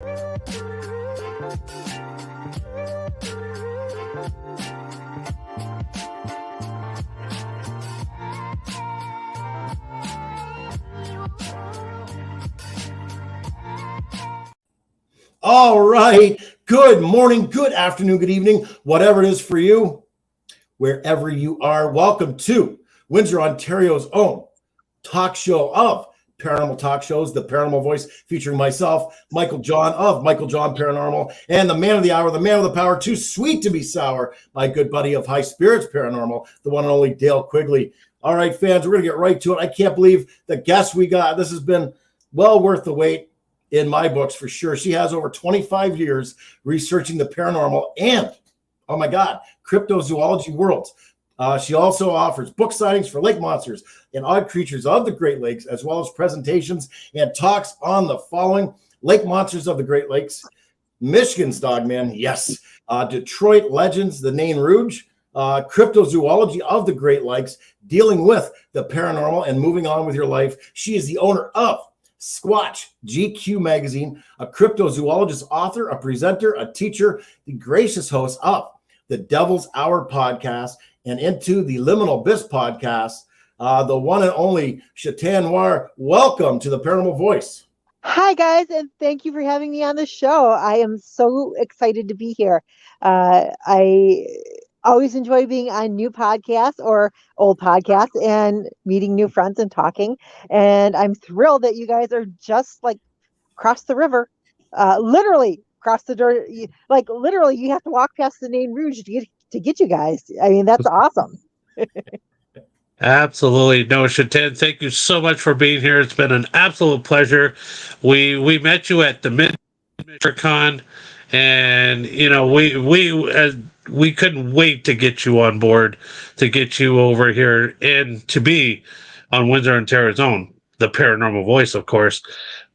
All right. Good morning, good afternoon, good evening, whatever it is for you, wherever you are. Welcome to Windsor, Ontario's own talk show of paranormal talk shows, The Paranormal Voice, featuring myself, Michael John of Michael John Paranormal, and the man of the hour, the man of the power, too sweet to be sour, my good buddy of High Spirits Paranormal, the one and only Dale Quigley. All right, fans, we're going to get right to it. I can't believe the guests we got. This has been well worth the wait. In my books, for sure. She has over 25 years researching the paranormal and, oh my God, cryptozoology worlds. She also offers book signings for lake monsters and odd creatures of the Great Lakes, as well as presentations and talks on the following: lake monsters of the Great Lakes, Michigan's Dogman, yes, Detroit legends, the Nain Rouge, cryptozoology of the Great Lakes, dealing with the paranormal and moving on with your life. She is the owner of Squatch GQ Magazine, a cryptozoologist, author, a presenter, a teacher, the gracious host of the Devil's Hour podcast, and into the Liminal podcast, the one and only Shetan Noir. Welcome to the Paranormal Voice. Hi, guys, and thank you for having me on the show. I am so excited to be here. I always enjoy being on new podcasts or old podcasts and meeting new friends and talking. And I'm thrilled that you guys are just like across the river, literally across the door. Like literally, you have to walk past the Nain Rouge to get you guys. I mean, that's awesome. Absolutely. No, Shetan, thank you so much for being here. It's been an absolute pleasure. We met you at the MidCon, and you know we couldn't wait to get you on board, to get you over here, and to be on Windsor, Ontario's own, the Paranormal Voice, of course.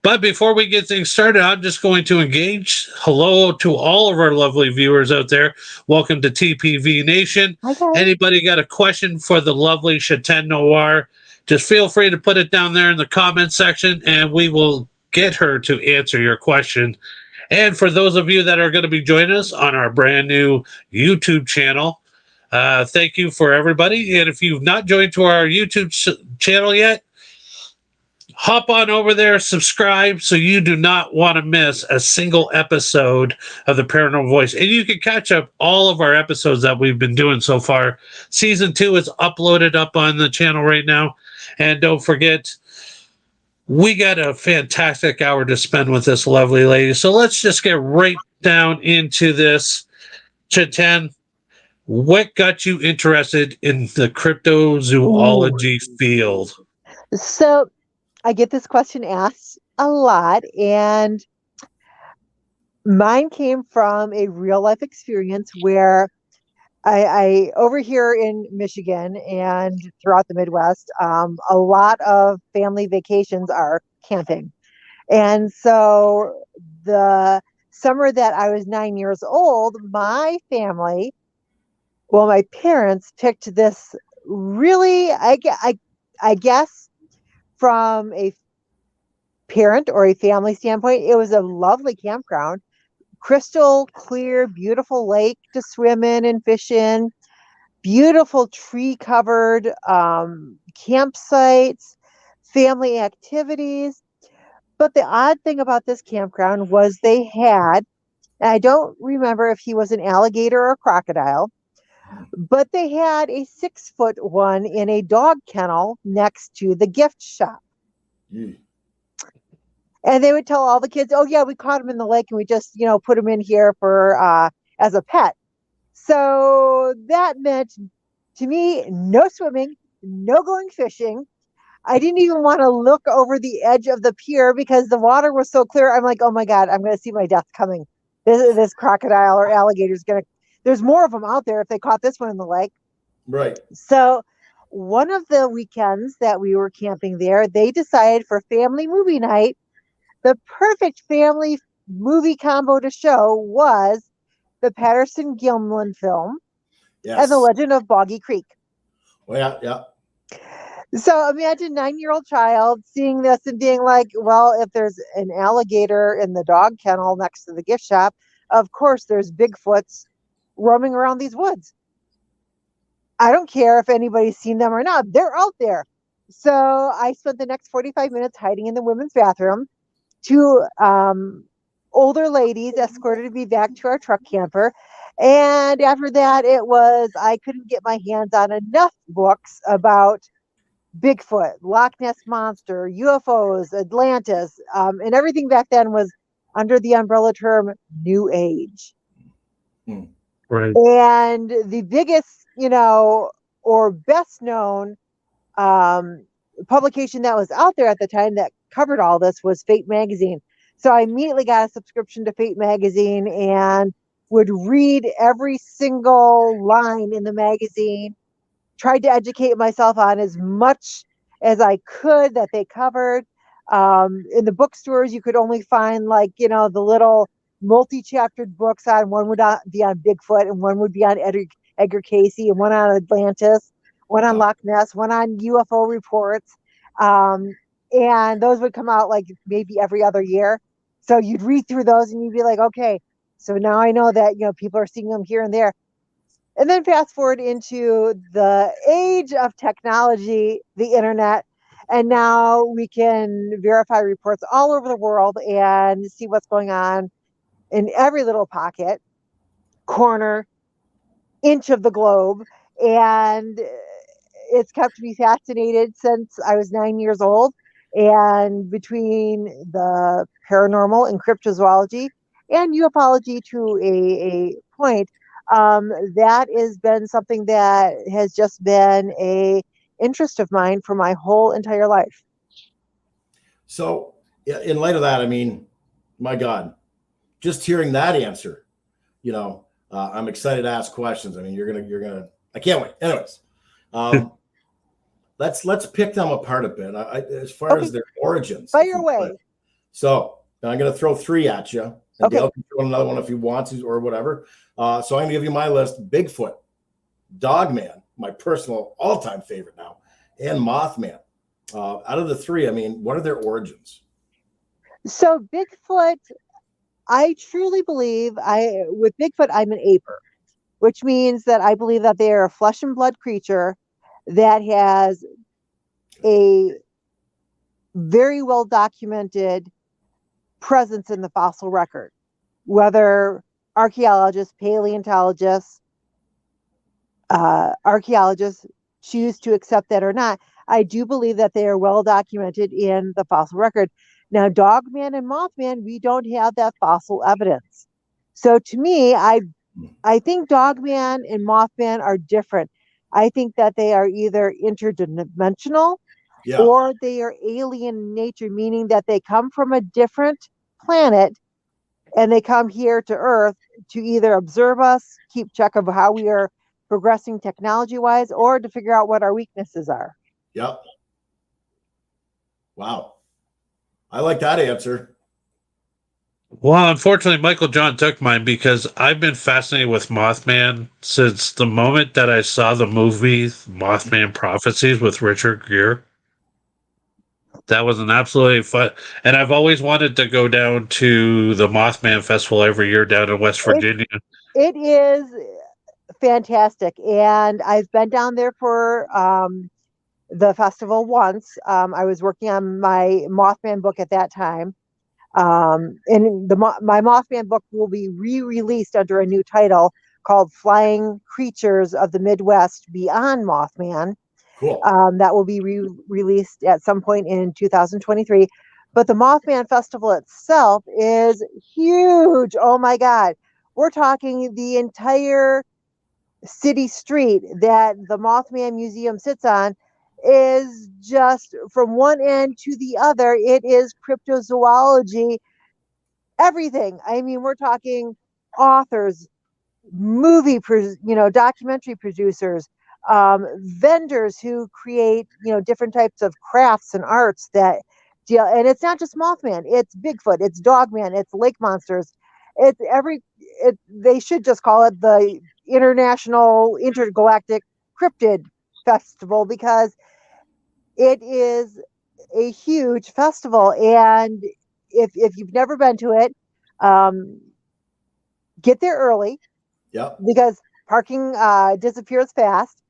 But before we get things started, I'm just going to engage. Hello to all of our lovely viewers out there. Welcome to TPV Nation. Okay. Anybody got a question for the lovely Shetan Noir, just feel free to put it down there in the comment section, and we will get her to answer your question. And for those of you that are going to be joining us on our brand new YouTube channel, thank you for everybody. And if you've not joined to our YouTube channel yet, hop on over there, subscribe, so you do not want to miss a single episode of the Paranormal Voice. And you can catch up all of our episodes that we've been doing so far. Season 2 is uploaded up on the channel right now. And don't forget, we got a fantastic hour to spend with this lovely lady. So let's just get right down into this. Shetan, what got you interested in the cryptozoology field? So I get this question asked a lot, and mine came from a real life experience where I over here in Michigan and throughout the Midwest, a lot of family vacations are camping. And so the summer that I was 9 years old, my family, well, my parents picked this really, I guess, from a parent or a family standpoint, it was a lovely campground. Crystal clear, beautiful lake to swim in and fish in, beautiful tree covered campsites, family activities. But the odd thing about this campground was they had, and I don't remember if he was an alligator or a crocodile, but they had a 6-foot one in a dog kennel next to the gift shop. Mm. And they would tell all the kids, oh, yeah, we caught him in the lake and we just, put him in here for as a pet. So that meant to me, no swimming, no going fishing. I didn't even want to look over the edge of the pier because the water was so clear. I'm like, oh, my God, I'm going to see my death coming. This crocodile or alligator is going to. There's more of them out there if they caught this one in the lake. Right. So one of the weekends that we were camping there, they decided for family movie night, the perfect family movie combo to show was the Patterson Gimlin film, yes, and The Legend of Boggy Creek. Oh, yeah. So imagine 9-year-old child seeing this and being like, well, if there's an alligator in the dog kennel next to the gift shop, of course there's Bigfoots roaming around these woods. I don't care if anybody's seen them or not. They're out there. So I spent the next 45 minutes hiding in the women's bathroom. Two older ladies escorted me back to our truck camper. And after that, I couldn't get my hands on enough books about Bigfoot, Loch Ness Monster, UFOs, Atlantis, and everything back then was under the umbrella term New Age. Right. And the biggest, or best known publication that was out there at the time that covered all this was Fate Magazine. So I immediately got a subscription to Fate Magazine and would read every single line in the magazine, tried to educate myself on as much as I could that they covered. In the bookstores, you could only find the little multi-chaptered books on. One would be on Bigfoot, and one would be on Edgar Casey, and one on Atlantis, one on Loch Ness, one on UFO reports. And those would come out like maybe every other year. So you'd read through those and you'd be like, okay, so now I know that, people are seeing them here and there. And then fast forward into the age of technology, the internet, and now we can verify reports all over the world and see what's going on in every little pocket, corner, inch of the globe. And it's kept me fascinated since I was 9 years old. And between the paranormal and cryptozoology and ufology to a point, that has been something that has just been a interest of mine for my whole entire life. So in light of that, I mean, my God, just hearing that answer, I'm excited to ask questions. I mean, you're gonna, I can't wait. Anyways, let's pick them apart a bit. As far as their origins. Fire away. So I'm going to throw three at you. And Okay. Dale can throw another one if he wants to or whatever. So I'm going to give you my list: Bigfoot, Dogman, my personal all-time favorite now, and Mothman. Out of the three, I mean, what are their origins? So Bigfoot, I truly believe with Bigfoot, I'm an aper, which means that I believe that they are a flesh and blood creature that has a very well documented presence in the fossil record, whether archaeologists, paleontologists, archaeologists choose to accept that or not. I do believe that they are well documented in the fossil record. Now, Dogman and Mothman, we don't have that fossil evidence. So to me, I think Dogman and Mothman are different. I think that they are either interdimensional or they are alien in nature, meaning that they come from a different planet and they come here to Earth to either observe us, keep check of how we are progressing technology-wise, or to figure out what our weaknesses are. Yep. Wow. I like that answer. Well, unfortunately, Michael John took mine because I've been fascinated with Mothman since the moment that I saw the movie Mothman Prophecies with Richard Gere. That was an absolutely fun, and I've always wanted to go down to the Mothman Festival every year down in West Virginia. It is fantastic, and I've been down there for the festival once. I was working on my Mothman book at that time. And my Mothman book will be re-released under a new title called Flying Creatures of the Midwest Beyond Mothman. Cool. That will be released at some point in 2023. But the Mothman Festival itself is huge. Oh my God. We're talking the entire city street that the Mothman Museum sits on is just from one end to the other. It is cryptozoology, everything. I mean, we're talking authors, documentary producers, vendors who create, different types of crafts and arts that deal. And it's not just Mothman, it's Bigfoot, it's Dogman, it's lake monsters. They should just call it the International Intergalactic Cryptid Festival, because It is a huge festival, and if you've never been to it, um, get there early Yep. because parking disappears fast.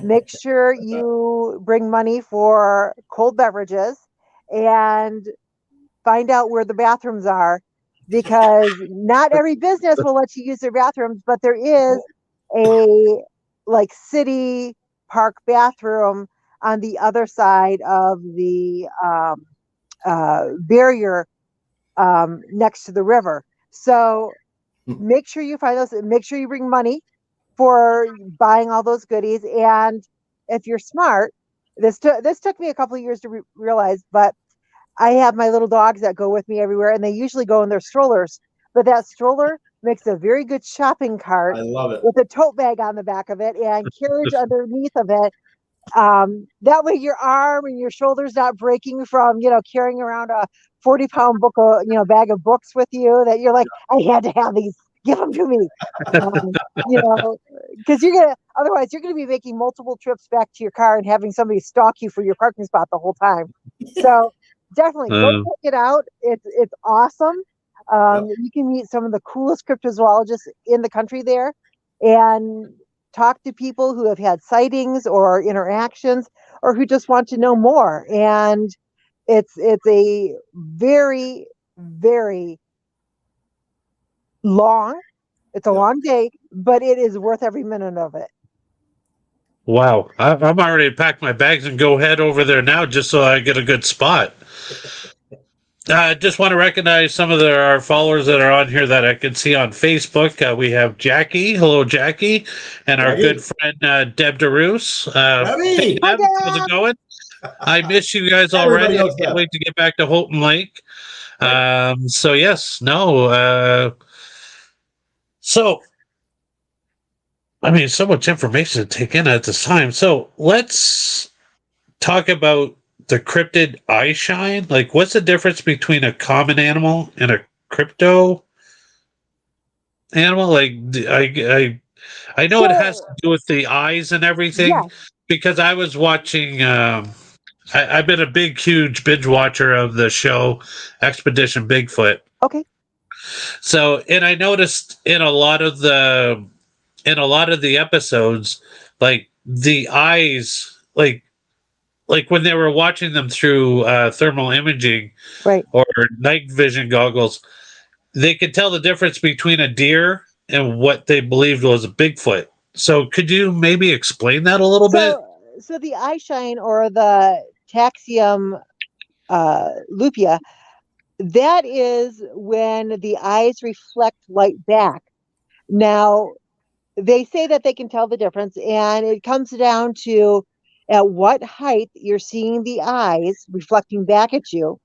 Make sure you bring money for cold beverages and find out where the bathrooms are, because not every business will let you use their bathrooms, but there is a like city park bathroom on the other side of the barrier next to the river. So make sure you find those. Make sure you bring money for buying all those goodies. And if you're smart, this took me a couple of years to realize, but I have my little dogs that go with me everywhere, and they usually go in their strollers. But that stroller makes a very good shopping cart I love it. with a tote bag on the back of it and carriage underneath of it. That way your arm and your shoulders not breaking from, carrying around a 40-pound book of, bag of books with you that you're like, I had to have these, give them to me. Um, because otherwise you're going to be making multiple trips back to your car and having somebody stalk you for your parking spot the whole time. So definitely go check it out. It's awesome. You can meet some of the coolest cryptozoologists in the country there and talk to people who have had sightings or interactions or who just want to know more. And it's a very, very long, it's a long day, but it is worth every minute of it. Wow. I'm already packed my bags and go head over there now just so I get a good spot. I just want to recognize some of our followers that are on here that I can see on Facebook. We have Jackie. Hello, Jackie. And our good friend, Deb DeRoos. Hey, Deb, how's it going? I miss you guys already. I can't wait to get back to Houghton Lake. So, yes, no. So much information to take in at this time. So let's talk about the cryptid eye shine. Like, what's the difference between a common animal and a crypto animal? Like, I know it has to do with the eyes and everything, because I was watching. I've been a big, huge binge watcher of the show Expedition Bigfoot. Okay. So, and I noticed in a lot of the episodes, like the eyes, like when they were watching them through thermal imaging, right, or night vision goggles, they could tell the difference between a deer and what they believed was a Bigfoot. So could you maybe explain that a little bit? So the eye shine, or the taxium lupia, that is when the eyes reflect light back. Now, they say that they can tell the difference, and it comes down to at what height you're seeing the eyes reflecting back at you,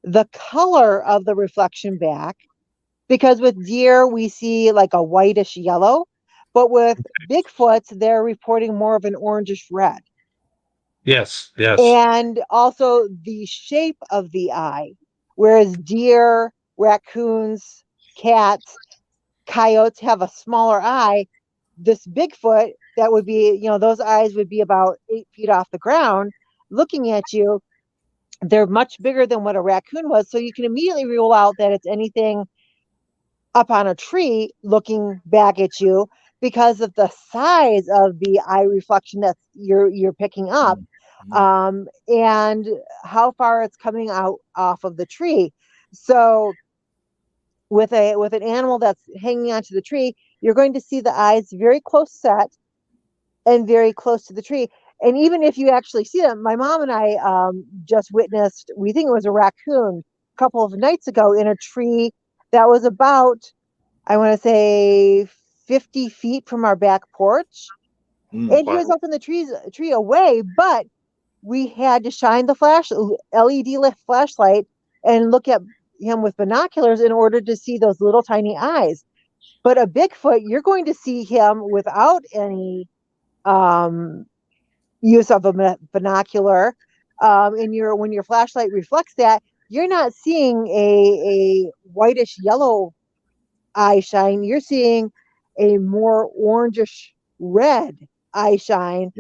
the color of the reflection back, because with deer, we see like a whitish yellow, but with Bigfoots, they're reporting more of an orangish red. Yes. And also the shape of the eye, whereas deer, raccoons, cats, coyotes have a smaller eye. This Bigfoot, that would be, those eyes would be about 8 feet off the ground looking at you. They're much bigger than what a raccoon was. So you can immediately rule out that it's anything up on a tree looking back at you because of the size of the eye reflection that you're picking up, and how far it's coming out off of the tree. So with an animal that's hanging onto the tree, you're going to see the eyes very close set and very close to the tree. And even if you actually see them, my mom and I just witnessed, we think it was a raccoon a couple of nights ago in a tree that was about, I want to say 50 feet from our back porch. And he was up in the tree away, but we had to shine the LED flashlight and look at him with binoculars in order to see those little tiny eyes. But a Bigfoot, you're going to see him without any use of a binocular. And when your flashlight reflects that, you're not seeing a whitish yellow eye shine. You're seeing a more orangish red eye shine,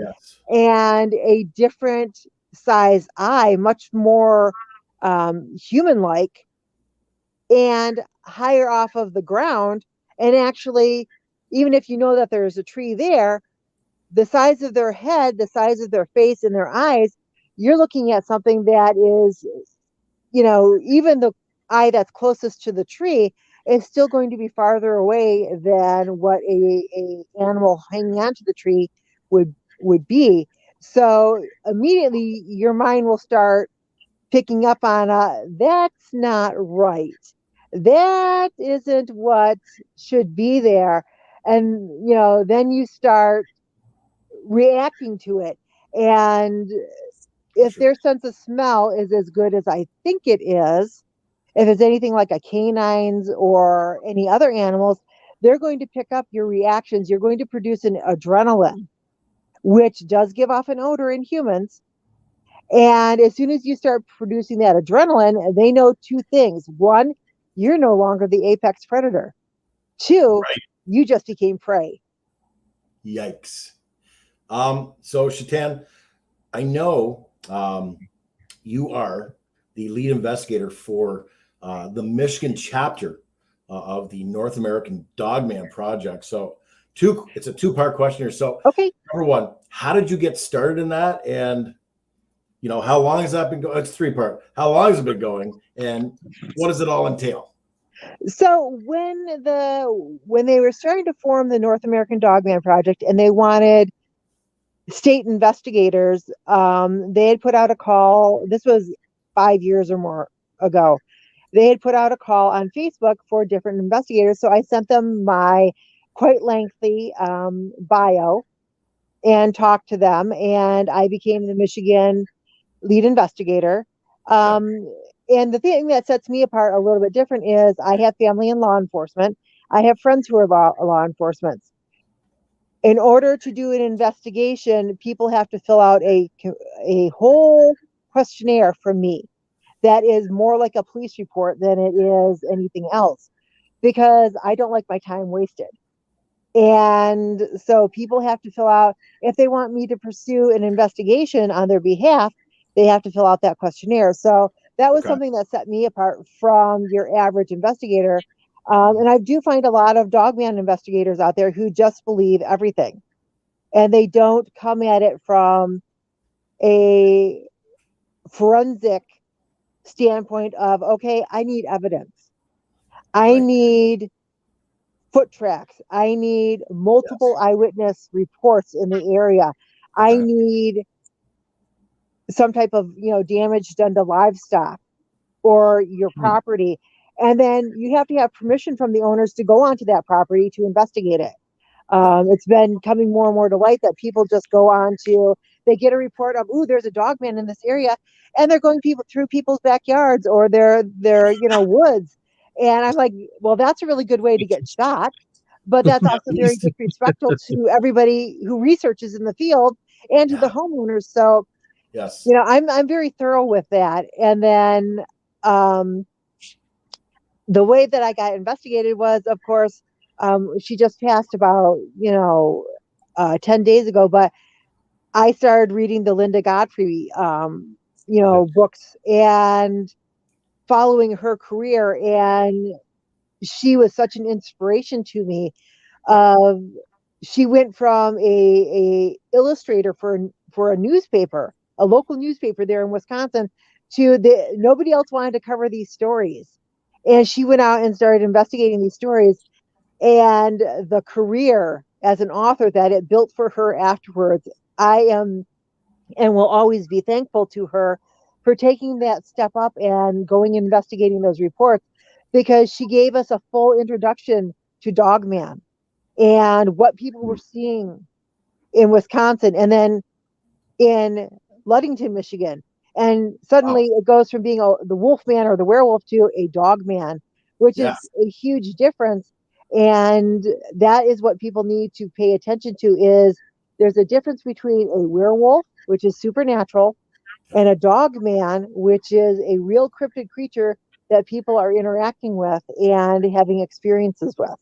and a different size eye, much more human-like, and higher off of the ground. And actually, even if you know that there's a tree there, the size of their head, the size of their face and their eyes, you're looking at something that is, even the eye that's closest to the tree is still going to be farther away than what a animal hanging onto the tree would be. So immediately your mind will start picking up on that's not right. That isn't what should be there. And then you start reacting to it. And if Sure. their sense of smell is as good as I think it is, if it's anything like a canine's or any other animals, they're going to pick up your reactions. You're going to produce an adrenaline, which does give off an odor in humans. And as soon as you start producing that adrenaline, they know two things. One, you're no longer the apex predator. Two, Right. you just became prey. Yikes. So Shetan, I know you are the lead investigator for the Michigan chapter of the North American Dogman Project. So it's a two-part question here. So Okay. number one, how did you get started in that? And how long has that been going? It's three-part. How long has it been going? And what does it all entail? So when they were starting to form the North American Dogman Project and they wanted state investigators, they had put out a call. This was 5 years or more ago. They had put out a call on Facebook for different investigators. So I sent them my quite lengthy bio and talked to them, and I became the Michigan lead investigator. And the thing that sets me apart a little bit different is I have family in law enforcement. I have friends who are law enforcement. In order to do an investigation, people have to fill out a whole questionnaire from me that is more like a police report than it is anything else, because I don't like my time wasted. And so people have to fill out, if they want me to pursue an investigation on their behalf, they have to fill out that questionnaire. So that was Okay. something that set me apart from your average investigator. And I do find a lot of dogman investigators out there who just believe everything, and they don't come at it from a forensic standpoint of, okay, I need evidence. I Right. need foot tracks. I need multiple eyewitness reports in the area. I Okay. need some type of, damage done to livestock or your property. And then you have to have permission from the owners to go onto that property to investigate it. It's been coming more and more to light that people just go on to, they get a report of, ooh, there's a dog man in this area, and they're going through people's backyards or their woods. And I'm like, well, that's a really good way to get shot, but that's also very disrespectful to everybody who researches in the field and to the Yeah. homeowners. So, Yes. I'm very thorough with that. And then the way that I got investigated was, of course, she just passed about 10 days ago, but I started reading the Linda Godfrey books and following her career, and she was such an inspiration to me. She went from a illustrator for a newspaper, a local newspaper there in Wisconsin, to nobody else wanted to cover these stories, and she went out and started investigating these stories, and the career as an author that it built for her afterwards. I am and will always be thankful to her for taking that step up and going and investigating those reports, because she gave us a full introduction to Dogman and what people were seeing in Wisconsin and then in Ludington, Michigan. And suddenly it goes from being the wolf man or the werewolf to a dog man, which Yeah. is a huge difference. And that is what people need to pay attention to, is there's a difference between a werewolf, which is supernatural, and a dog man, which is a real cryptid creature that people are interacting with and having experiences with.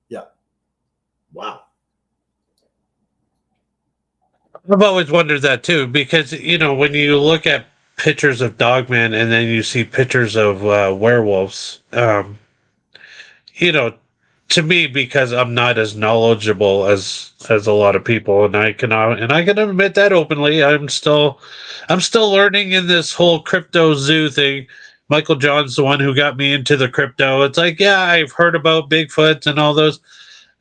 Yeah. Wow. I've always wondered that too, because when you look at pictures of dogmen and then you see pictures of werewolves, you know, to me, because I'm not as knowledgeable as a lot of people, and I can admit that openly. I'm still learning in this whole crypto zoo thing. Michael John's the one who got me into the crypto. It's like, yeah, I've heard about Bigfoot and all those,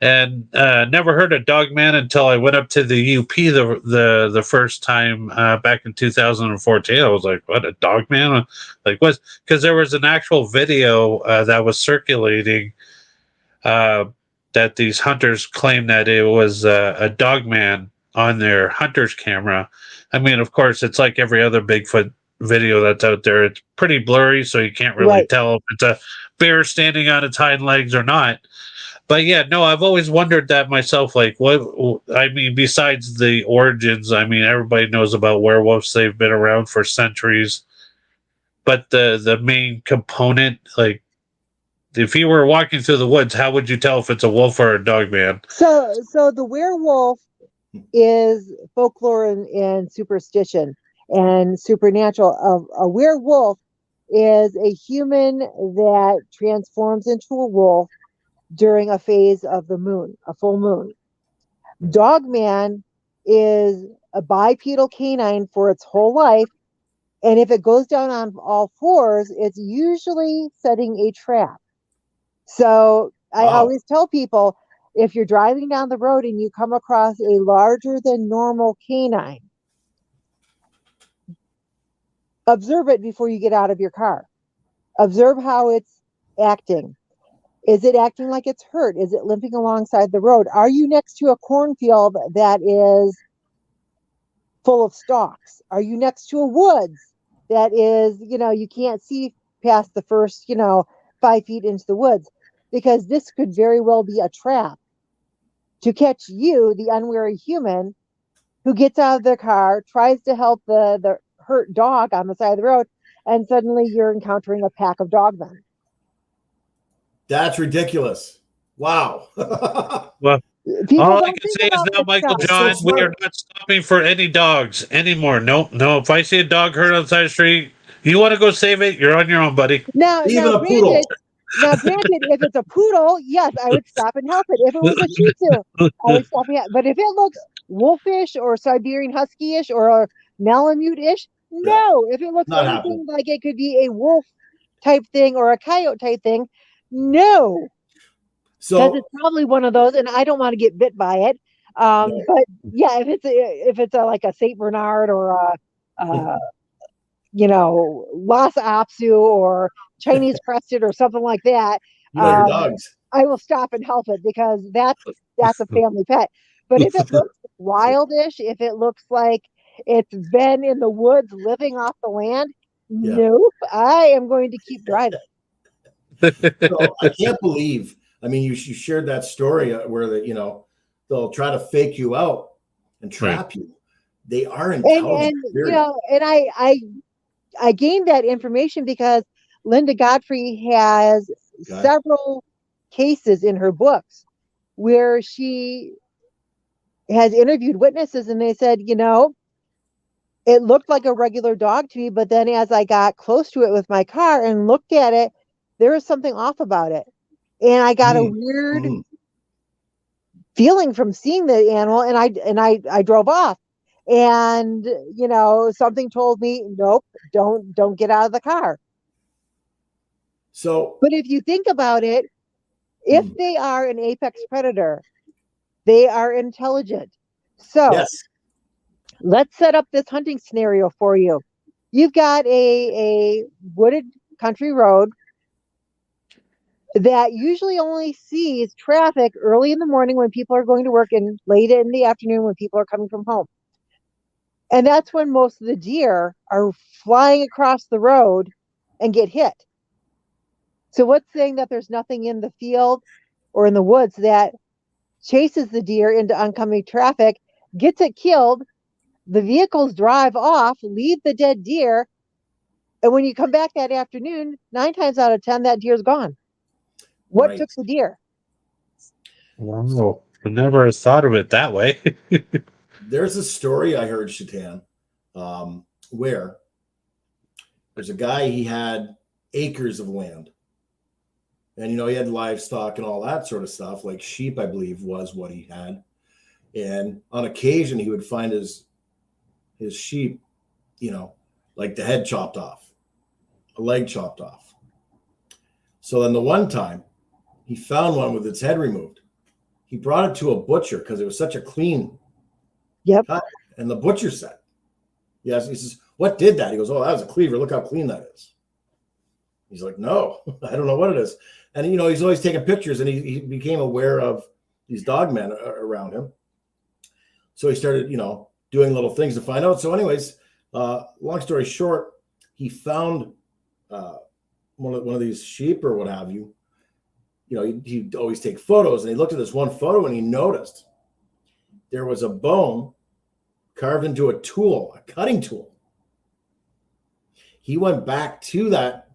and never heard of Dogman until I went up to the UP the first time back in 2014. I was like, "What, a Dogman?" Like, what? Because there was an actual video that was circulating uh, that these hunters claimed that it was a Dogman on their hunter's camera. I mean, of course, it's like every other Bigfoot video that's out there. It's pretty blurry, so you can't really Right. tell if it's a bear standing on its hind legs or not. But yeah, no, I've always wondered that myself. Like, what? I mean, besides the origins, I mean, everybody knows about werewolves. They've been around for centuries. But the main component, like, if you were walking through the woods, how would you tell if it's a wolf or a dog man? So the werewolf is folklore and superstition and supernatural. A werewolf is a human that transforms into a wolf during a phase of the moon, a full moon. Dogman is a bipedal canine for its whole life, and if it goes down on all fours, it's usually setting a trap. So I always tell people, if you're driving down the road and you come across a larger than normal canine, observe it before you get out of your car. Observe how it's acting. Is it acting like it's hurt? Is it limping alongside the road? Are you next to a cornfield that is full of stalks? Are you next to a woods that is, you can't see past the first, 5 feet into the woods? Because this could very well be a trap to catch you, the unwary human, who gets out of their car, tries to help the hurt dog on the side of the road, and suddenly you're encountering a pack of dogmen. That's ridiculous. Wow. Well, People all I don't can think say is about now, this Michael stuff. John, so we are smart. not stopping for any dogs anymore. No. If I see a dog hurt on the side of the street, you want to go save it, you're on your own, buddy. Now, Even a granted, poodle. if it's a poodle, yes, I would stop and help it. If it was a Shih Tzu, I would stop and help. But if it looks wolfish or Siberian Husky-ish or a Malamute-ish, Yeah. no. If it looks Not anything like it could be a wolf type thing or a coyote type thing, no. Because So it's probably one of those, and I don't want to get bit by it. No. But yeah, if it's like a Saint Bernard or a Lhasa Apso or Chinese crested or something like that, you know your dogs. I will stop and help it because that's a family pet. But if it looks wildish, if it looks like it's been in the woods living off the land, Yeah. nope, I am going to keep driving. So I can't believe. I mean, you shared that story where they'll try to fake you out and trap you. They are intelligent. And I gained that information because Linda Godfrey has several cases in her books where she has interviewed witnesses, and they said, it looked like a regular dog to me, but then as I got close to it with my car and looked at it, there was something off about it. And I got a weird feeling from seeing the animal, and I drove off. And something told me, nope, don't get out of the car. So, but if you think about it, if they are an apex predator, they are intelligent. So yes. Let's set up this hunting scenario for you. You've got a wooded country road that usually only sees traffic early in the morning when people are going to work and late in the afternoon when people are coming from home. And that's when most of the deer are flying across the road and get hit. So what's saying that there's nothing in the field or in the woods that chases the deer into oncoming traffic, gets it killed, the vehicles drive off, leave the dead deer, and when you come back that afternoon, 9 times out of 10, that deer's gone. What took the deer? Wow. I never thought of it that way. there's a story I heard, Shetan, where there's a guy, he had acres of land. And, he had livestock and all that sort of stuff, like sheep, I believe, was what he had. And on occasion, he would find his sheep, like the head chopped off, a leg chopped off. So then the one time he found one with its head removed, he brought it to a butcher because it was such a clean cut. And the butcher said, yes, he says, what did that? He goes, oh, that was a cleaver. Look how clean that is. He's like, no, I don't know what it is. And, he's always taking pictures, and he became aware of these dog men around him. So he started, doing little things to find out. So anyways, long story short, he found one of these sheep or what have you. He'd always take photos, and he looked at this one photo and he noticed there was a bone carved into a tool, a cutting tool. He went back to that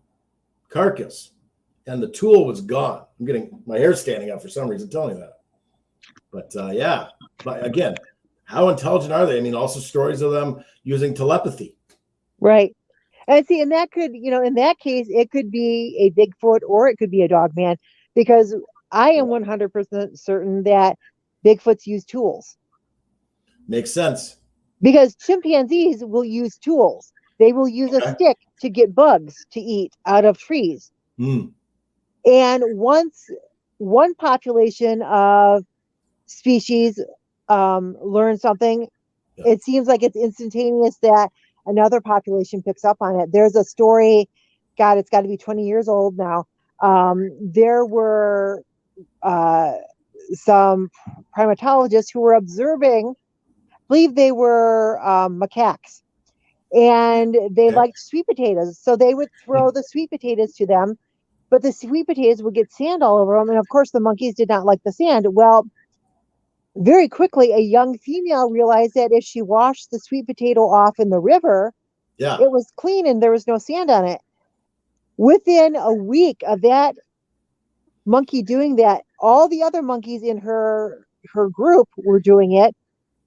carcass and the tool was gone. I'm getting my hair standing up for some reason telling you that. But yeah, but again, how intelligent are they? I mean, also stories of them using telepathy. Right. And see, and that could, in that case, it could be a Bigfoot or it could be a dog man, because I am 100% certain that Bigfoots use tools. Makes sense. Because chimpanzees will use tools. They will use a stick to get bugs to eat out of trees. Mm. And once one population of species learns something, it seems like it's instantaneous that another population picks up on it. There's a story, God, it's got to be 20 years old now. There were some primatologists who were observing, I believe they were macaques, and they liked sweet potatoes. So they would throw the sweet potatoes to them, but the sweet potatoes would get sand all over them. And of course, the monkeys did not like the sand. Well, very quickly, a young female realized that if she washed the sweet potato off in the river, it was clean and there was no sand on it. Within a week of that monkey doing that, all the other monkeys in her group were doing it.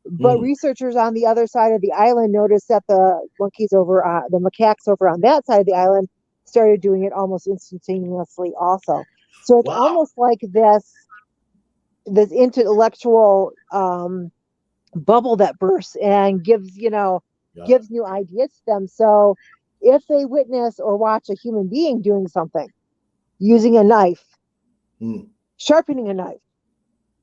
But researchers on the other side of the island noticed that the monkeys over, the macaques over on that side of the island started doing it almost instantaneously also. So it's almost like this intellectual bubble that bursts and gives new ideas to them. So if they witness or watch a human being doing something, using a knife, sharpening a knife,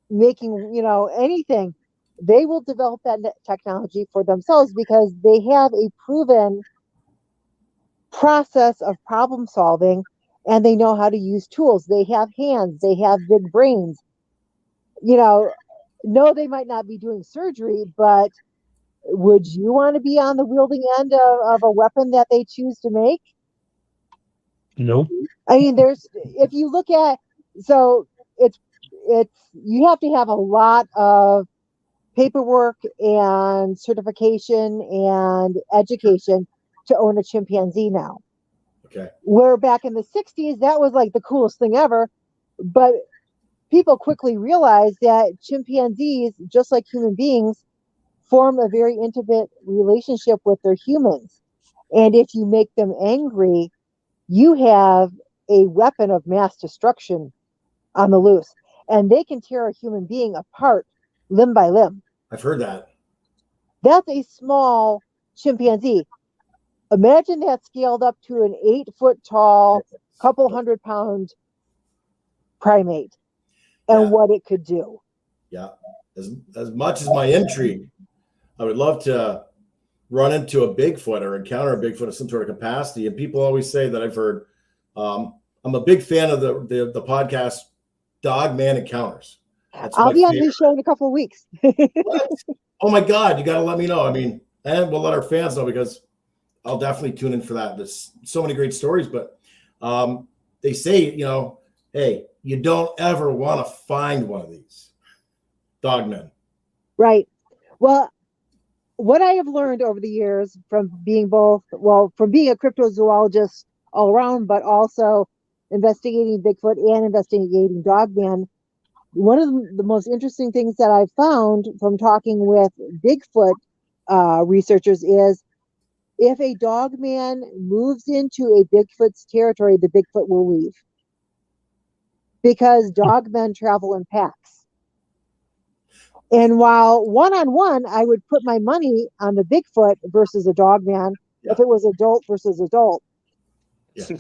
making anything, they will develop that technology for themselves because they have a proven process of problem solving and they know how to use tools. They have hands, they have big brains. No, they might not be doing surgery, but would you want to be on the wielding end of a weapon that they choose to make? No. I mean, if you look at, so it's you have to have a lot of paperwork and certification and education to own a chimpanzee now. Okay. Where back in the 60s, that was like the coolest thing ever. But people quickly realized that chimpanzees, just like human beings, form a very intimate relationship with their humans. And if you make them angry, you have a weapon of mass destruction on the loose. And they can tear a human being apart limb by limb. I've heard that. That's a small chimpanzee. Imagine that scaled up to an 8-foot tall, couple 100-pound primate and what it could do. Yeah. As much as my intrigue, I would love to run into a Bigfoot or encounter a Bigfoot of some sort of capacity. And people always say that I've heard, I'm a big fan of the podcast Dog Man Encounters. I'll be on this show in a couple of weeks. Oh my God, you got to let me know. I mean, and we'll let our fans know because I'll definitely tune in for that. There's so many great stories, but they say, hey, you don't ever want to find one of these dogmen. Right. Well, what I have learned over the years from being from being a cryptozoologist all around, but also investigating Bigfoot and investigating dogmen, one of the most interesting things that I've found from talking with Bigfoot researchers is if a dog man moves into a Bigfoot's territory, the Bigfoot will leave because dog men travel in packs. And while one-on-one, I would put my money on the Bigfoot versus a dog man if it was adult versus adult. Yeah.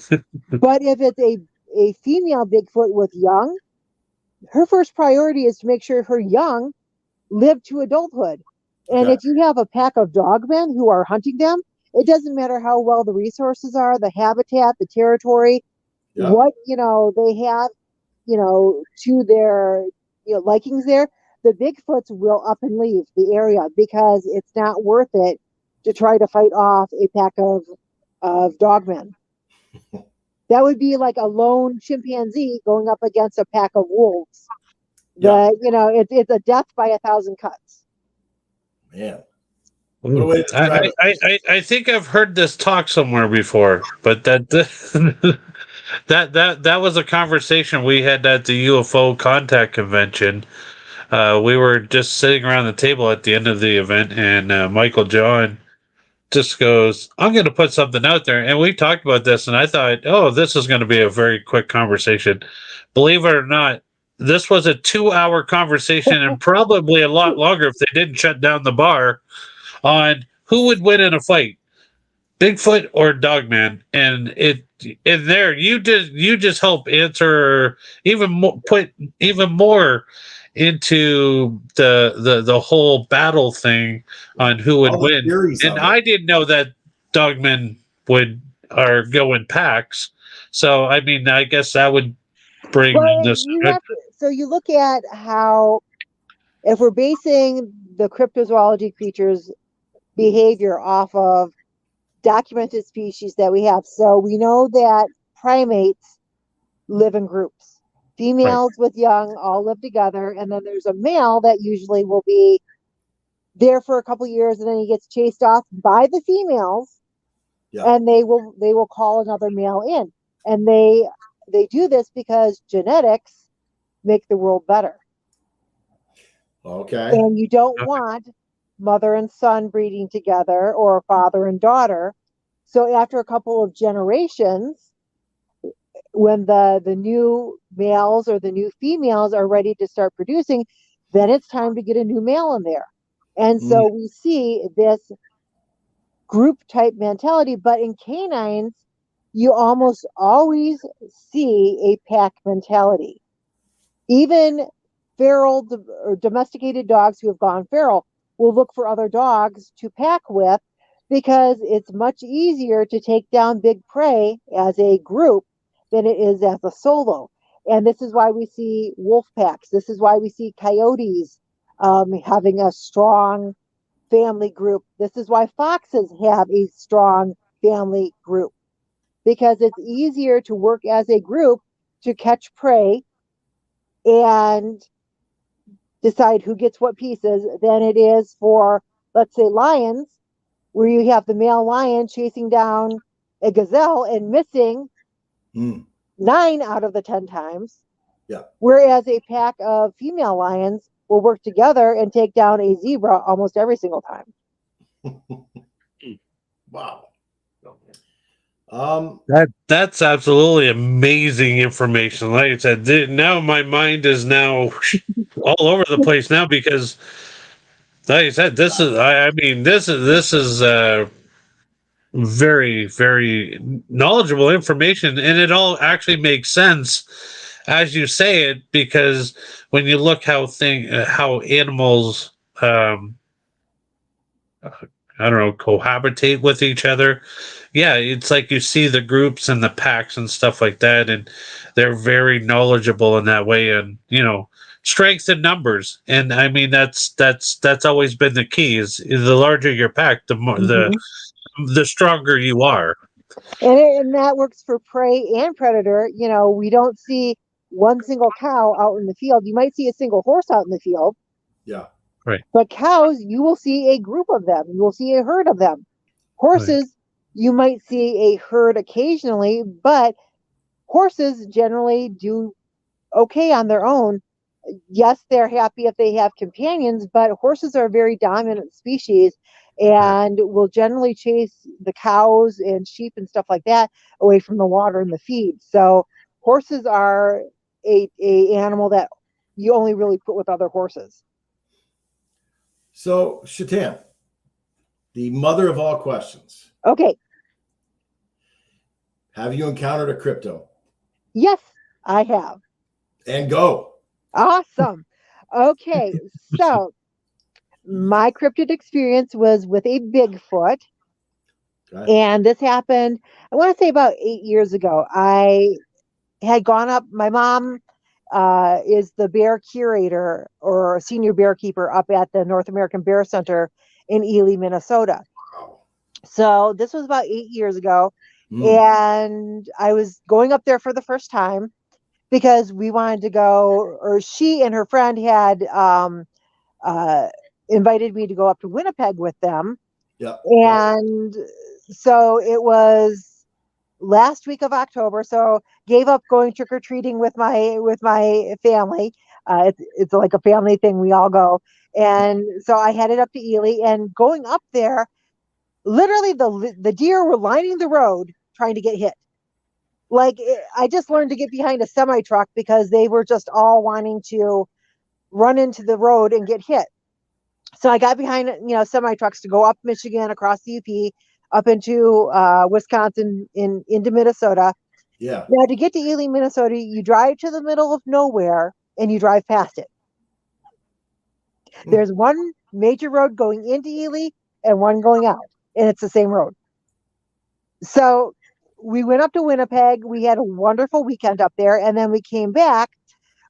But if it's a female Bigfoot with young, her first priority is to make sure her young live to adulthood. And Okay. if you have a pack of dogmen who are hunting them, it doesn't matter how well the resources are, the habitat, the territory, what, they have, to their likings there. The Bigfoots will up and leave the area because it's not worth it to try to fight off a pack of dogmen. That would be like a lone chimpanzee going up against a pack of wolves. It's a death by 1,000 cuts. Man. What a way to describe it. I think I've heard this talk somewhere before, but that that was a conversation we had at the UFO Contact Convention. We were just sitting around the table at the end of the event, and Michael John just goes, "I'm going to put something out there," and we talked about this, and I thought, "Oh, this is going to be a very quick conversation." Believe it or not, this was a 2-hour conversation, and probably a lot longer if they didn't shut down the bar on who would win in a fight, Bigfoot or Dogman. And in there you just help answer even more, put even more into the whole battle thing on who would win. And I didn't know that Dogmen would or go in packs. So I mean, I guess that would bring this. So you look at how, if we're basing the cryptozoology creatures behavior off of documented species that we have. So we know that primates live in groups. Females with young all live together, and then there's a male that usually will be there for a couple years, and then he gets chased off by the females, and they will call another male in. And they do this because genetics make the world better. Okay. And you don't want mother and son breeding together or father and daughter. So after a couple of generations, when the new males or the new females are ready to start producing, then it's time to get a new male in there. And so we see this group type mentality, but in canines, you almost always see a pack mentality. Even feral or domesticated dogs who have gone feral will look for other dogs to pack with because it's much easier to take down big prey as a group than it is as a solo. And this is why we see wolf packs. This is why we see coyotes having a strong family group. This is why foxes have a strong family group, because it's easier to work as a group to catch prey and decide who gets what pieces than it is for, let's say, lions, where you have the male lion chasing down a gazelle and missing 9 out of the 10 times. Whereas a pack of female lions will work together and take down a zebra almost every single time. Wow. That's absolutely amazing information. Like I said, now my mind is now all over the place now because, like I said, this is this is very, very knowledgeable information, and it all actually makes sense as you say it, because when you look how animals I don't know, cohabitate with each other. Yeah, it's like you see the groups and the packs and stuff like that, and they're very knowledgeable in that way. And strength in numbers. And I mean, that's always been the key. Is the larger your pack, the more the stronger you are. And that works for prey and predator. We don't see one single cow out in the field. You might see a single horse out in the field. Yeah. Right. But cows, you will see a group of them. You will see a herd of them. Horses, you might see a herd occasionally, but horses generally do okay on their own. yes, they're happy if they have companions, but horses are a very dominant species and will generally chase the cows and sheep and stuff like that away from the water and the feed. So horses are a animal that you only really put with other horses. So, Shetan, the mother of all questions. Okay. Have you encountered a crypto? Yes, I have. And go. Awesome. Okay. So my cryptid experience was with a Bigfoot. Okay. And this happened, I want to say about 8 years ago. I had gone up, my mom is the bear curator or senior bear keeper up at the North American Bear Center in Ely, Minnesota. Wow. So this was about 8 years ago. Mm. And I was going up there for the first time because we wanted to go, or she and her friend had invited me to go up to Winnipeg with them. Yeah. And so it was last week of October. So gave up going trick or treating with my family. It's like a family thing. We all go, and so I headed up to Ely. And going up there, literally the deer were lining the road trying to get hit. Like I just learned to get behind a semi truck because they were just all wanting to run into the road and get hit. So I got behind, semi trucks to go up Michigan, across the UP, up into Wisconsin, into Minnesota. Yeah. Now to get to Ely, Minnesota, you drive to the middle of nowhere and you drive past it. There's one major road going into Ely and one going out, and it's the same road. So we went up to Winnipeg. We had a wonderful weekend up there, and then we came back.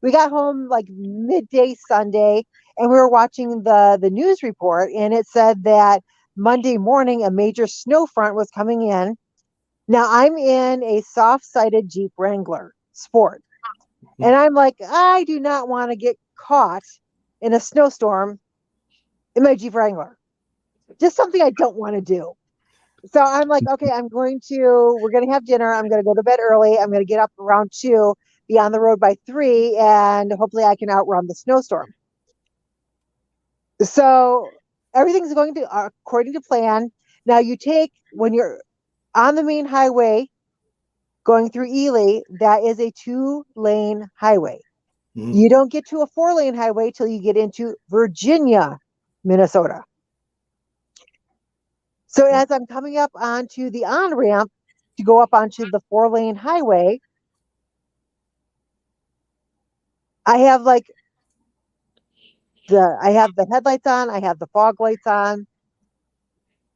We got home like midday Sunday, and we were watching the news report, and it said that Monday morning a major snow front was coming in. Now I'm in a soft-sided Jeep Wrangler Sport, and I'm like, I do not want to get caught in a snowstorm in my Jeep Wrangler. Just something I don't want to do. So I'm like, okay, we're going to have dinner. I'm going to go to bed early. I'm going to get up around 2, be on the road by 3, and hopefully I can outrun the snowstorm. So everything's going to according to plan. Now when you're on the main highway going through Ely, that is a 2-lane highway. Mm-hmm. You don't get to a 4-lane highway till you get into Virginia, Minnesota. So as I'm coming up onto the on-ramp to go up onto the 4-lane highway, I have the headlights on, I have the fog lights on,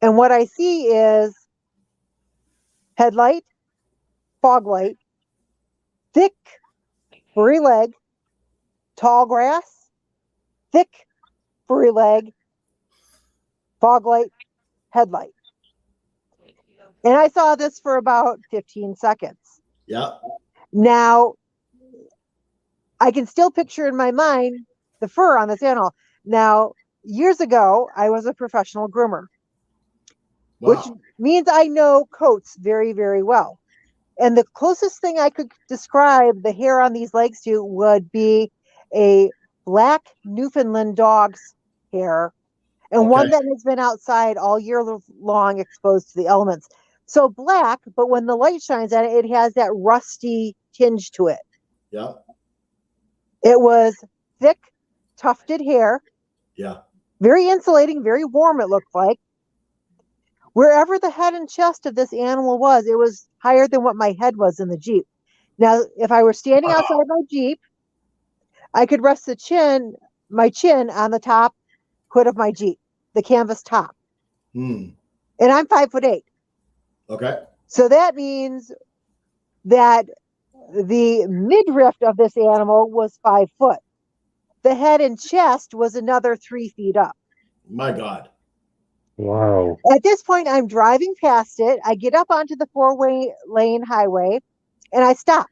and what I see is headlight, fog light, thick, furry leg, tall grass, thick, furry leg, fog light, headlight. And I saw this for about 15 seconds. Yeah. Now, I can still picture in my mind the fur on this animal. Now, years ago, I was a professional groomer, which means I know coats very, very well. And the closest thing I could describe the hair on these legs to would be a black Newfoundland dog's hair, and one that has been outside all year long exposed to the elements. So black, but when the light shines on it, it has that rusty tinge to it. Yeah. It was thick, tufted hair. Yeah. Very insulating, very warm, it looked like. Wherever the head and chest of this animal was, it was higher than what my head was in the Jeep. Now, if I were standing outside my Jeep, I could rest my chin on the top hood of my Jeep, the canvas top. And I'm 5'8". Okay. So that means that the midriff of this animal was 5 foot. The head and chest was another 3 feet up. My God. Wow. At this point, I'm driving past it. I get up onto the 4-lane highway and I stop.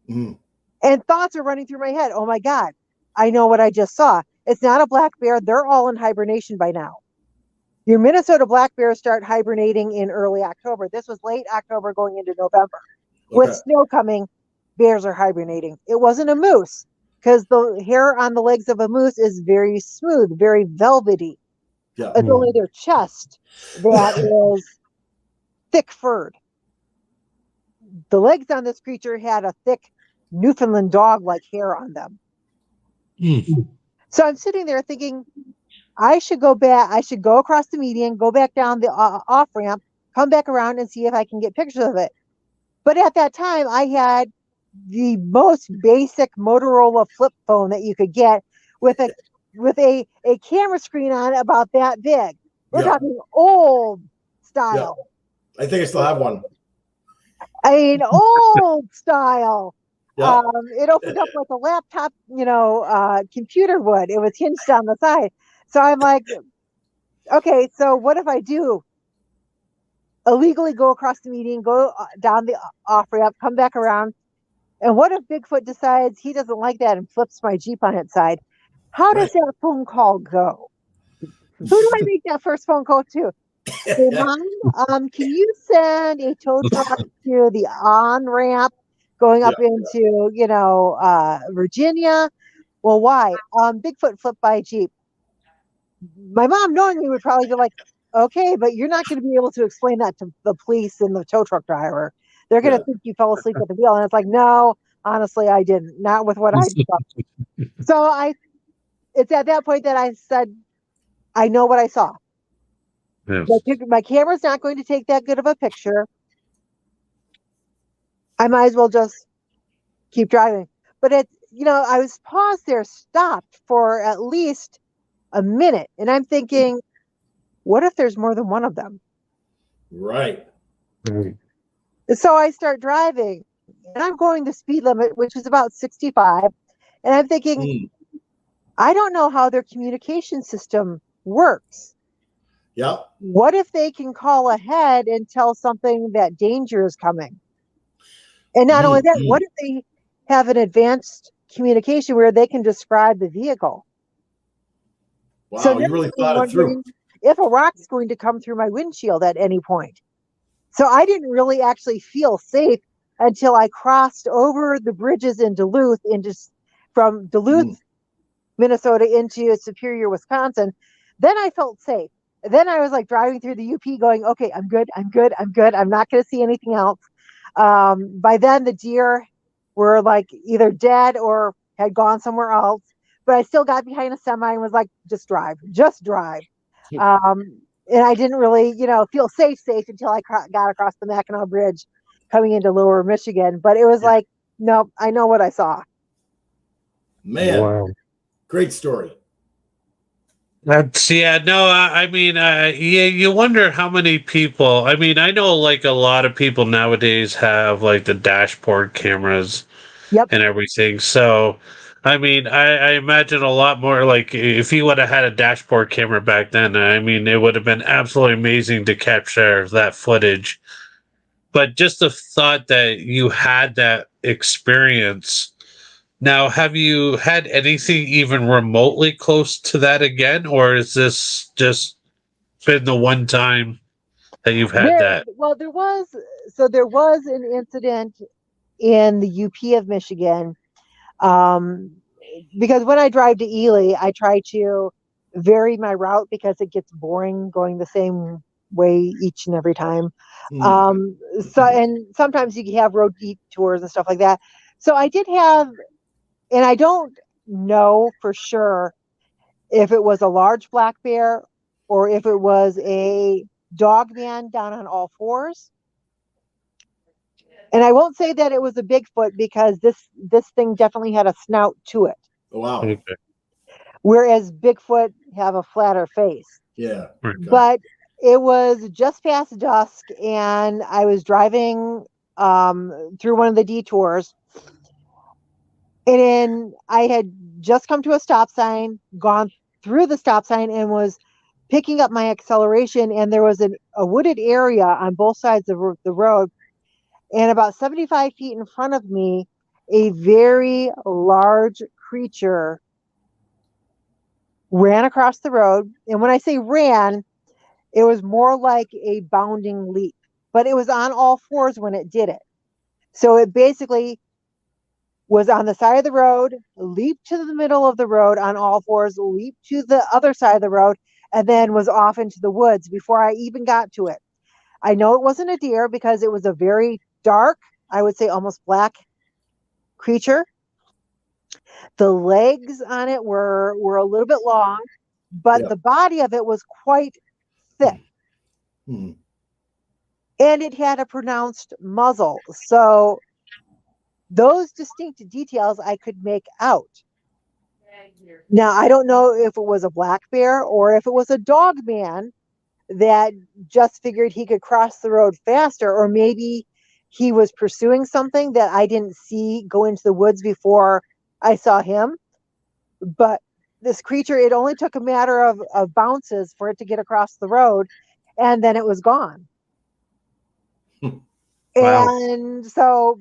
And thoughts are running through my head. Oh my God, I know what I just saw. It's not a black bear. They're all in hibernation by now. Your Minnesota black bears start hibernating in early October. This was late October going into November. With snow coming, bears are hibernating. It wasn't a moose because the hair on the legs of a moose is very smooth, very velvety. Yeah. It's only their chest that is thick furred. The legs on this creature had a thick Newfoundland dog like hair on them. So I'm sitting there thinking, I should go back. I should go across the median, go back down the off ramp, come back around and see if I can get pictures of it. But at that time, I had the most basic Motorola flip phone that you could get with a camera screen on about that big. We're talking old style. I think I still have one. I mean, old style. Yeah. It opened up like a laptop, computer would. It was hinged on the side. So I'm like, okay, so what if I do illegally go across the median, go down the off ramp, come back around? And what if Bigfoot decides he doesn't like that and flips my Jeep on its side? How does that phone call go? Who do I make that first phone call to? Hey, Mom, can you send a tow truck to the on ramp going up into, Virginia? Well, why? Bigfoot flipped by a Jeep. My mom, knowing me, would probably be like, okay, but you're not going to be able to explain that to the police and the tow truck driver. They're going to think you fell asleep at the wheel. And it's like, no, honestly, I didn't. Not with what I did. So it's at that point that I said, I know what I saw. Yes. My camera's not going to take that good of a picture. I might as well just keep driving. But I was paused there, stopped for at least a minute. And I'm thinking, what if there's more than one of them? Right. So I start driving and I'm going the speed limit, which is about 65. And I'm thinking, I don't know how their communication system works. Yeah. What if they can call ahead and tell something that danger is coming? And not only that, what if they have an advanced communication where they can describe the vehicle? Wow, So you really thought it through. If a rock's going to come through my windshield at any point. So I didn't really actually feel safe until I crossed over the bridges in Duluth, from Duluth, Minnesota into Superior, Wisconsin. Then I felt safe. Then I was like driving through the UP going, okay, I'm good. I'm not going to see anything else. By then the deer were like either dead or had gone somewhere else, but I still got behind a semi and was like, just drive. And I didn't really, feel safe until I got across the Mackinac Bridge coming into Lower Michigan. But it was like, nope, I know what I saw. Man, wow. Great story. You wonder how many people, I know like a lot of people nowadays have like the dashboard cameras and everything. So, I imagine a lot more, like if you would have had a dashboard camera back then, it would have been absolutely amazing to capture that footage. But just the thought that you had that experience. Now, have you had anything even remotely close to that again, or is this just been the one time that you've had that? Well, there was an incident in the UP of Michigan, because when I drive to Ely, I try to vary my route because it gets boring going the same way each and every time. And sometimes you have road detours and stuff like that. So I did have. And I don't know for sure if it was a large black bear or if it was a dog man down on all fours. And I won't say that it was a Bigfoot because this thing definitely had a snout to it. Oh, wow. Okay. Whereas Bigfoot have a flatter face. Yeah. Okay. But it was just past dusk and I was driving through one of the detours. And then I had just come to a stop sign, gone through the stop sign, and was picking up my acceleration. And there was a wooded area on both sides of the road. And about 75 feet in front of me, a very large creature ran across the road. And when I say ran, it was more like a bounding leap. But it was on all fours when it did it. So it basically was on the side of the road, leaped to the middle of the road on all fours, leaped to the other side of the road, and then was off into the woods before I even got to it. I know it wasn't a deer because it was a very dark, I would say almost black creature. The legs on it were a little bit long, but the body of it was quite thick. Hmm. And it had a pronounced muzzle. So those distinct details I could make out. Now, I don't know if it was a black bear or if it was a dog man that just figured he could cross the road faster, or maybe he was pursuing something that I didn't see go into the woods before I saw him. But this creature, it only took a matter of bounces for it to get across the road, and then it was gone. Wow. And so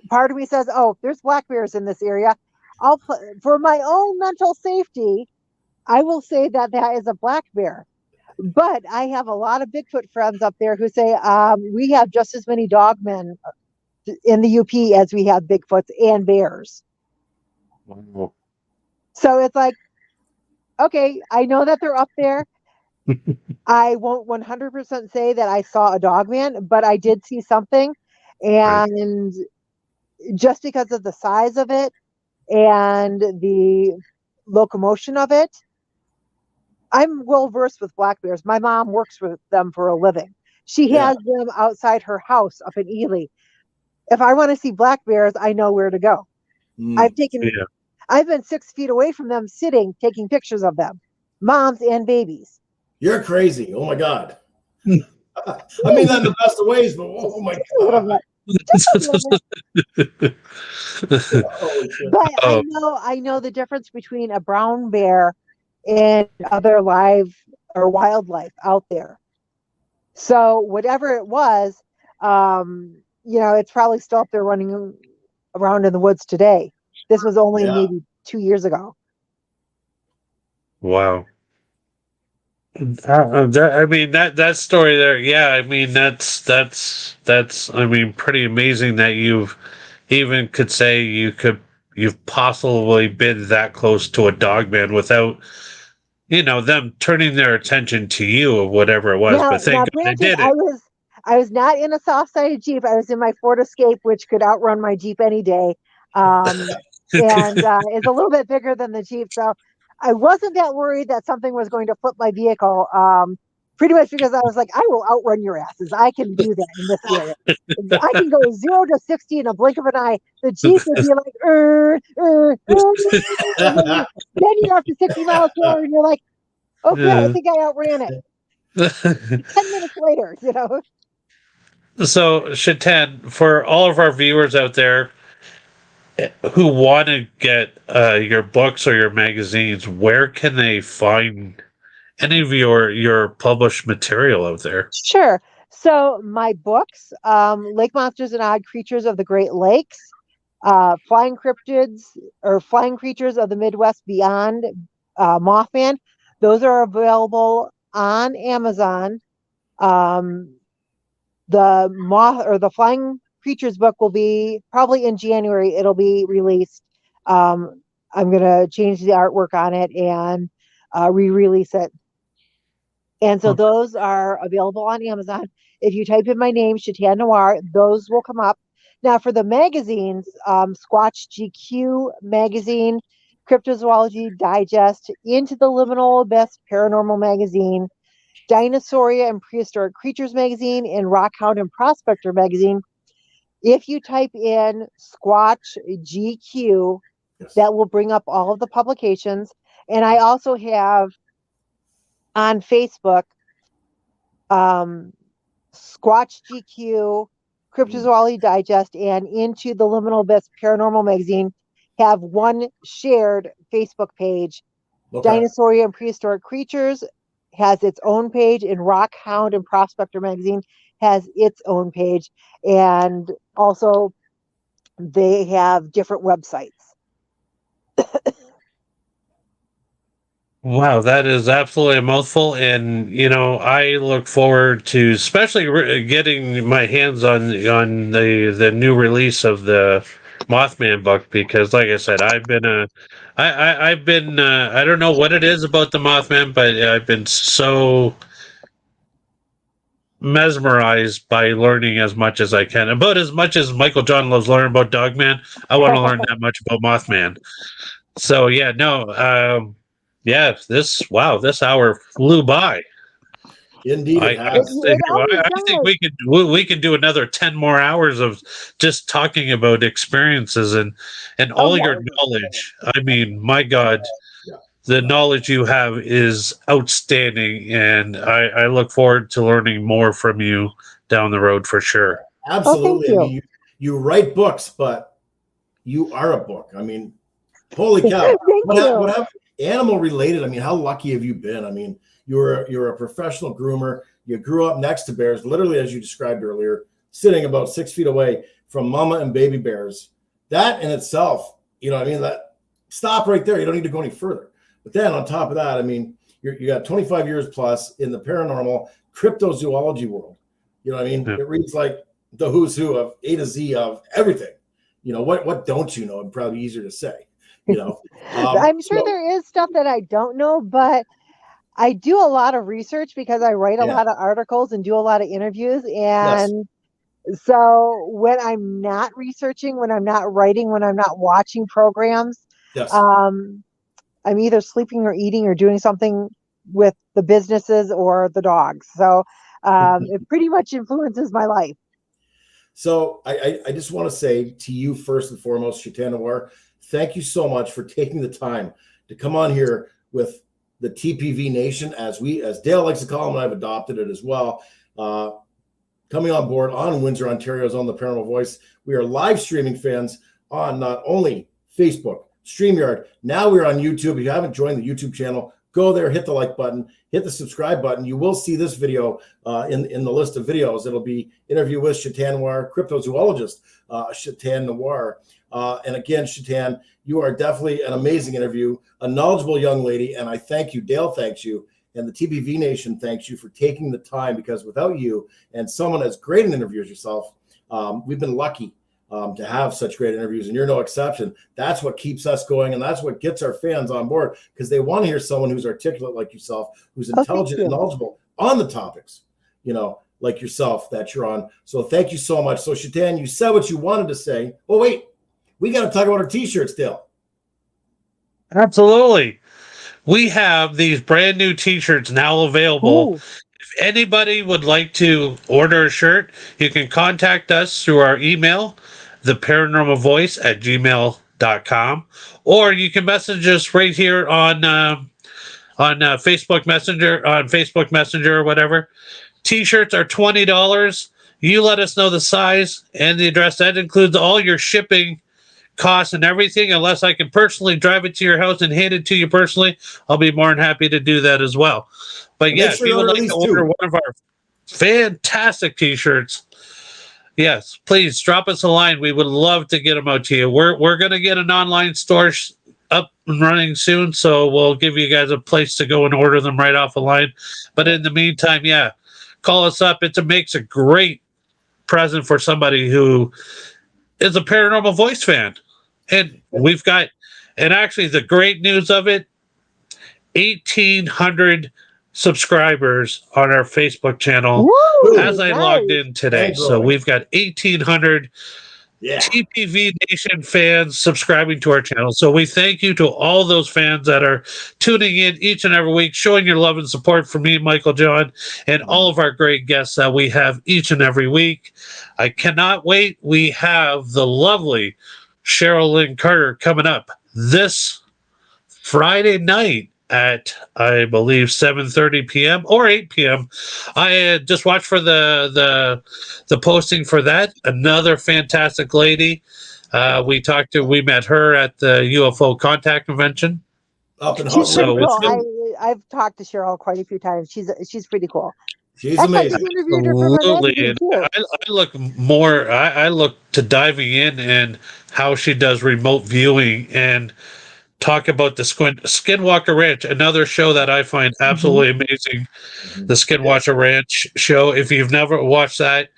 part of me says, oh, there's black bears in this area. For my own mental safety, I will say that is a black bear. But I have a lot of Bigfoot friends up there who say we have just as many dogmen in the UP as we have Bigfoots and bears. Wow. So it's like, okay, I know that they're up there. I won't 100% say that I saw a dogman, but I did see something. And just because of the size of it and the locomotion of it, I'm well versed with black bears. My mom works with them for a living. She has them outside her house up in Ely. If I want to see black bears, I know where to go. I've been 6 feet away from them sitting, taking pictures of them, moms and babies. You're crazy. Oh my God. I mean that in the best of ways, but oh my God. But I know the difference between a brown bear and other live or wildlife out there. So whatever it was, it's probably still up there running around in the woods today. This was only maybe 2 years ago. Wow. That story there, pretty amazing that you've even could say you've possibly been that close to a dogman without them turning their attention to you or whatever it was. But thank God they did it. I was not in a soft-sided Jeep. I was in my Ford Escape, which could outrun my Jeep any day, and is a little bit bigger than the Jeep. So I wasn't that worried that something was going to flip my vehicle. Pretty much because I was like, I will outrun your asses. I can do that in this area. I can go 0 to 60 in a blink of an eye. The Jeep would be like, then you're up to 60 miles per hour, and you're like, okay, I think I outran it. 10 minutes later, So, Shetan, for all of our viewers out there who want to get your books or your magazines, where can they find any of your published material out there? Sure. So my books, Lake Monsters and Odd Creatures of the Great Lakes, Flying Cryptids or Flying Creatures of the Midwest Beyond, Mothman, those are available on Amazon. The Flying Creatures book will be probably in January. It'll be released. I'm going to change the artwork on it and re-release it. And so those are available on Amazon. If you type in my name, Shetan Noir, those will come up. Now for the magazines, Squatch GQ Magazine, Cryptozoology Digest, Into the Liminal Abyss Paranormal Magazine, Dinosauria and Prehistoric Creatures Magazine, and Rockhound and Prospector Magazine. If you type in Squatch GQ, that will bring up all of the publications. And I also have on Facebook, Squatch GQ, Cryptozoology Digest, and Into the Liminal Abyss Paranormal Magazine have one shared Facebook page. Okay. Dinosauria and Prehistoric Creatures has its own page, and Rockhound and Prospector Magazine has its own page. And also, they have different websites. Wow, that is absolutely a mouthful, and I look forward to especially getting my hands on the new release of the Mothman book because, like I said, I've been I don't know what it is about the Mothman, but I've been so mesmerized by learning as much as I can. About as much as Michael John loves learning about Dogman, I want to learn that much about Mothman. So yeah, no, this hour flew by. Indeed, it I has. think, always I think does. we could do another 10 more hours of just talking about experiences and Oh, all yeah. your knowledge. I mean, my God, Yeah. the knowledge you have is outstanding, and I look forward to learning more from you down the road for sure. Oh, thank Absolutely. I you. mean, you write books, but you are a book. I mean, holy cow! Thank you. What have animal related? I mean, how lucky have you been? I mean, you're a professional groomer. You grew up next to bears, literally as you described earlier, sitting about 6 feet away from mama and baby bears. That in itself, you know, what I mean, that stop right there. You don't need to go any further. But then on top of that, I mean, you got 25 years plus in the paranormal cryptozoology world. You know what I mean? Yeah. It reads like the who's who of A to Z of everything. You know, what don't you know? It'd probably be easier to say. You know, I'm sure there is stuff that I don't know, but I do a lot of research because I write a Yeah. lot of articles and do a lot of interviews. Yes. And so when I'm not researching, when I'm not writing, when I'm not watching programs, Yes. I'm either sleeping or eating or doing something with the businesses or the dogs. So it pretty much influences my life. So I just want to say to you first and foremost, Shetan Noir, thank you so much for taking the time to come on here with the TPV Nation, as Dale likes to call them, and I've adopted it as well. Coming on board on Windsor, Ontario's On the Paranormal Voice. We are live streaming fans on not only Facebook, StreamYard. Now we're on YouTube. If you haven't joined the YouTube channel, go there, hit the like button, hit the subscribe button. You will see this video in the list of videos. It'll be interview with Shetan Noir, cryptozoologist, Shetan Noir. And again, Shetan, you are definitely an amazing interview, a knowledgeable young lady, and I thank you. Dale thanks you, and the TPV Nation thanks you for taking the time, because without you and someone as great an interview as yourself, we've been lucky to have such great interviews, and you're no exception. That's what keeps us going, and that's what gets our fans on board, because they want to hear someone who's articulate like yourself, who's intelligent and knowledgeable on the topics, you know, like yourself that you're on. So thank you so much. So Shetan, you said what you wanted to say. Oh, wait. We got to talk about our t-shirts still. Absolutely. We have these brand new t-shirts now available. Ooh. If anybody would like to order a shirt, you can contact us through our email, theparanormalvoice@gmail.com, or you can message us right here on Facebook Messenger or whatever. T-shirts are $20. You let us know the size and the address. That includes all your shipping costs and everything. Unless I can personally drive it to your house and hand it to you personally, I'll be more than happy to do that as well. But yeah, if you would like to order one of our fantastic t-shirts, yes, please drop us a line. We would love to get them out to you. We're going to get an online store up and running soon, so we'll give you guys a place to go and order them right off the line. But in the meantime, yeah, call us up. It makes a great present for somebody who is a Paranormal Voice fan. And we've got, and actually the great news of it, 1,800 subscribers on our Facebook channel. Woo, as I logged in today. So we've got 1,800 TPV Nation fans subscribing to our channel. So we thank you to all those fans that are tuning in each and every week, showing your love and support for me, Michael John, and all of our great guests that we have each and every week. I cannot wait. We have the lovely Cheryl Lynn Carter coming up this Friday night at, I believe, 7:30 p.m. or 8 p.m. I just watched for the posting for that. Another fantastic lady. We met her at the UFO Contact Convention. She's pretty cool. I've talked to Cheryl quite a few times. She's pretty cool. She's amazing. Absolutely. And I look to diving in and how she does remote viewing and talk about the Skinwalker Ranch, another show that I find absolutely amazing. The Skinwalker Ranch show. If you've never watched that,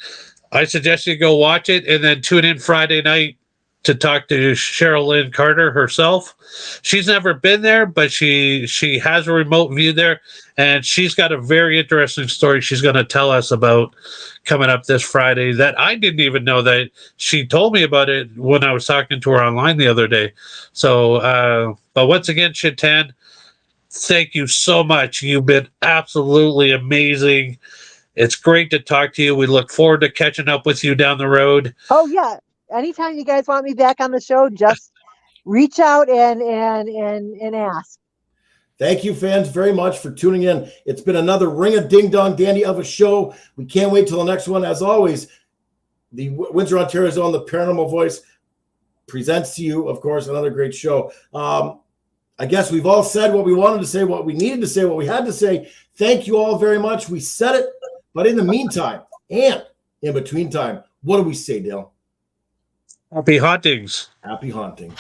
I suggest you go watch it and then tune in Friday night to talk to Cheryl Lynn Carter herself. She's never been there, but she has a remote view there, and she's got a very interesting story she's going to tell us about coming up this Friday that I didn't even know. That she told me about it when I was talking to her online the other day. So, but once again, Shetan, thank you so much. You've been absolutely amazing. It's great to talk to you. We look forward to catching up with you down the road. Oh yeah. Anytime you guys want me back on the show, just reach out and ask. Thank you, fans, very much for tuning in. It's been another ring-a-ding-dong-dandy of a show. We can't wait till the next one. As always, the Windsor, Ontario's own The Paranormal Voice presents to you, of course, another great show. I guess we've all said what we wanted to say, what we needed to say, what we had to say. Thank you all very much. We said it. But in the meantime, and in between time, what do we say, Dale? Happy hauntings. Happy haunting.